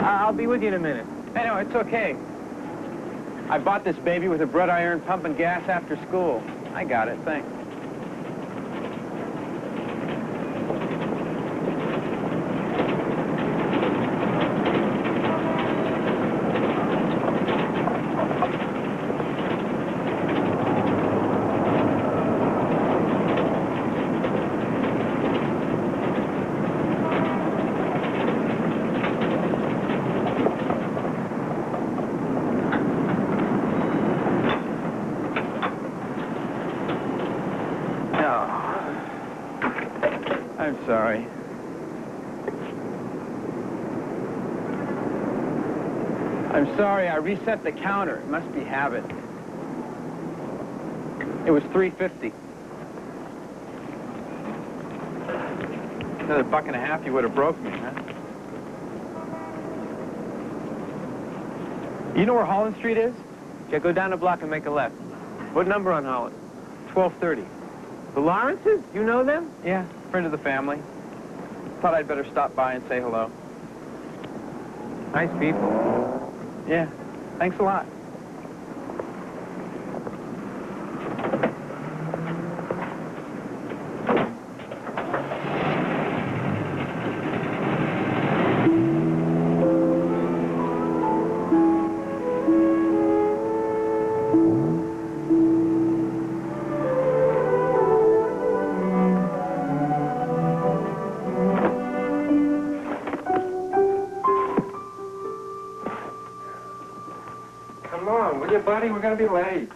I'll be with you in a minute. Hey, no, it's okay. I bought this baby with a bread iron pumping gas after school. I got it, thanks. I'm sorry. I'm sorry, I reset the counter. It must be habit. It was $3.50. Another $1.50, you would have broke me, huh? You know where Holland Street is? Yeah, go down the block and make a left. What number on Holland? 1230. The Lawrences? You know them? Yeah, friend of the family. Thought I'd better stop by and say hello. Nice people. Yeah, thanks a lot. Come on, will you, buddy? We're going to be late.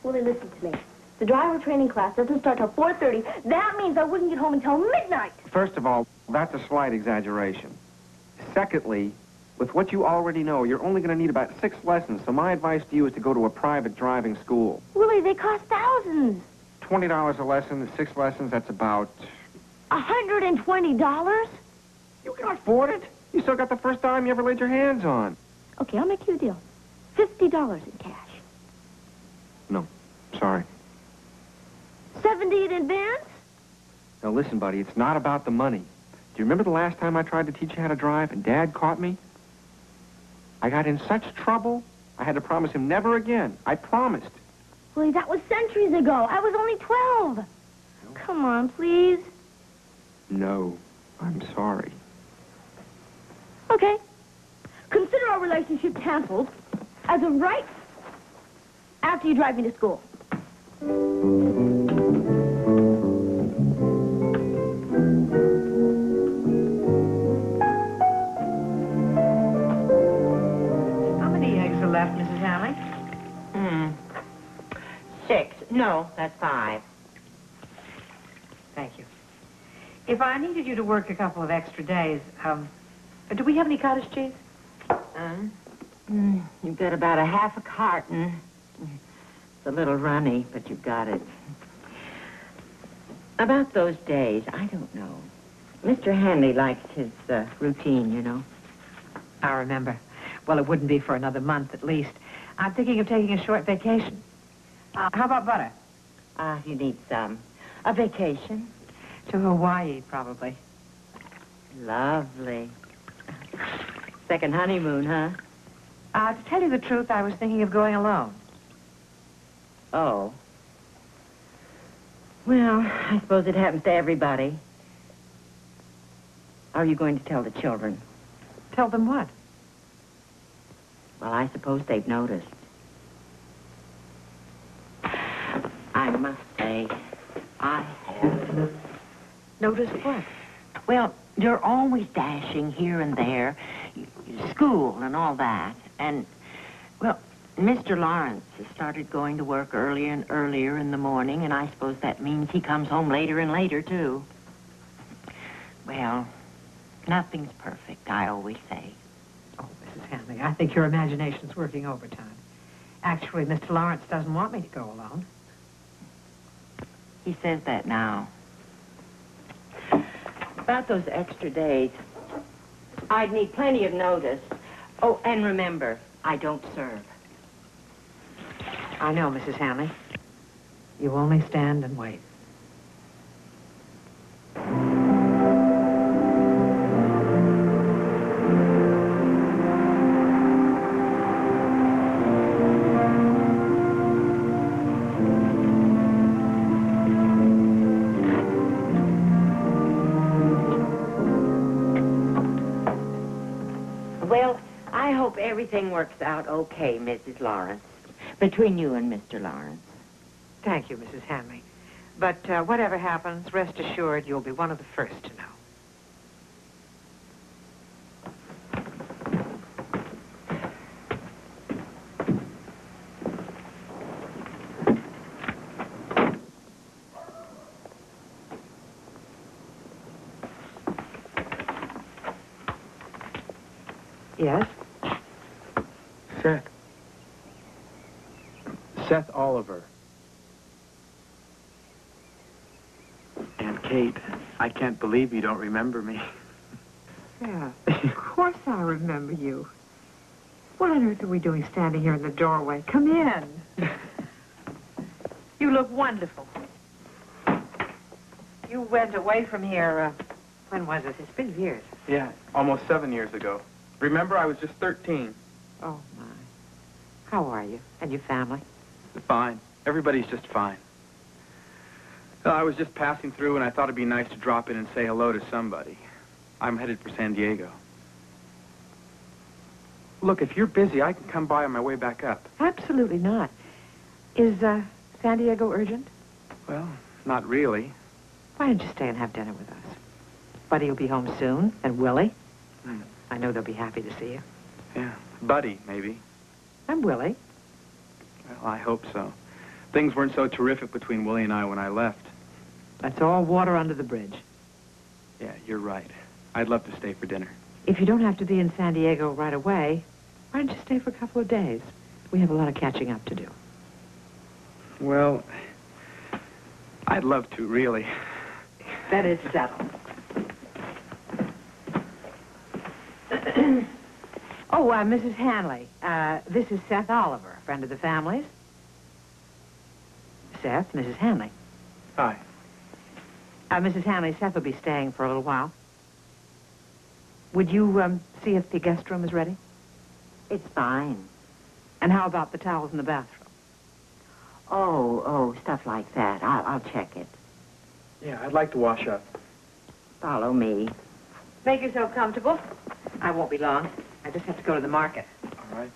Willie, listen to me. The driver training class doesn't start till 4:30. That means I wouldn't get home until midnight. First of all, that's a slight exaggeration. Secondly, with what you already know, you're only going to need about 6 lessons, so my advice to you is to go to a private driving school. Willie, they cost thousands. $20 a lesson, 6 lessons, that's about... $120? You can afford it. You still got the first dime you ever laid your hands on. Okay, I'll make you a deal. $50 in cash. No, sorry. 70 in advance? Now listen, buddy, it's not about the money. Do you remember the last time I tried to teach you how to drive and Dad caught me? I got in such trouble, I had to promise him never again. I promised. Willie, that was centuries ago. I was only 12. No. Come on, please. No, I'm sorry. Okay. Consider our relationship canceled as of right after you drive me to school. How many eggs are left, Mrs. Hallie? 6. No, that's 5. Thank you. If I needed you to work a couple of extra days, do we have any cottage cheese? You've got about a half a carton. It's a little runny, but you've got it. About those days, I don't know. Mr. Hanley likes his routine, you know. I remember. Well, it wouldn't be for another month at least. I'm thinking of taking a short vacation. How about butter? You need some. A vacation? To Hawaii, probably. Lovely. Second honeymoon, huh? To tell you the truth, I was thinking of going alone. Oh. Well, I suppose it happens to everybody. Are you going to tell the children? Tell them what? Well, I suppose they've noticed. I must say, I have. Noticed what? Well, you're always dashing here and there, school and all that. And, well, Mr. Lawrence has started going to work earlier and earlier in the morning, and I suppose that means he comes home later and later, too. Well, nothing's perfect, I always say. Oh, Mrs. Hanley. I think your imagination's working overtime. Actually, Mr. Lawrence doesn't want me to go alone. He says that now. About those extra days, I'd need plenty of notice. Oh, and remember, I don't serve. I know, Mrs. Hanley. You only stand and wait. Well, I hope everything works out okay, Mrs. Lawrence, between you and Mr. Lawrence. Thank you, Mrs. Hanley. But whatever happens, rest assured you'll be one of the first to know. Yes? Seth Oliver. Aunt Kate, I can't believe you don't remember me. Yeah, of course I remember you. What on earth are we doing standing here in the doorway? Come in. You look wonderful. You went away from here, when was it? It's been years. Yeah, almost 7 years ago. Remember, I was just 13. Oh, my. How are you? And your family? Fine. Everybody's just fine. Well, I was just passing through, and I thought it'd be nice to drop in and say hello to somebody. I'm headed for San Diego. Look, if you're busy, I can come by on my way back up. Absolutely not. Is, San Diego urgent? Well, not really. Why don't you stay and have dinner with us? Buddy will be home soon, and Willie. I know they'll be happy to see you. Yeah, Buddy, maybe. And Willie. Well, I hope so. Things weren't so terrific between Willie and I when I left. That's all water under the bridge. Yeah, you're right. I'd love to stay for dinner. If you don't have to be in San Diego right away, why don't you stay for a couple of days? We have a lot of catching up to do. Well, I'd love to, really. That is settled. Oh, Mrs. Hanley, this is Seth Oliver, a friend of the family's. Seth, Mrs. Hanley. Hi. Mrs. Hanley, Seth will be staying for a little while. Would you, see if the guest room is ready? It's fine. And how about the towels in the bathroom? Oh, stuff like that. I'll check it. Yeah, I'd like to wash up. Follow me. Make yourself comfortable. I won't be long. I just have to go to the market. All right.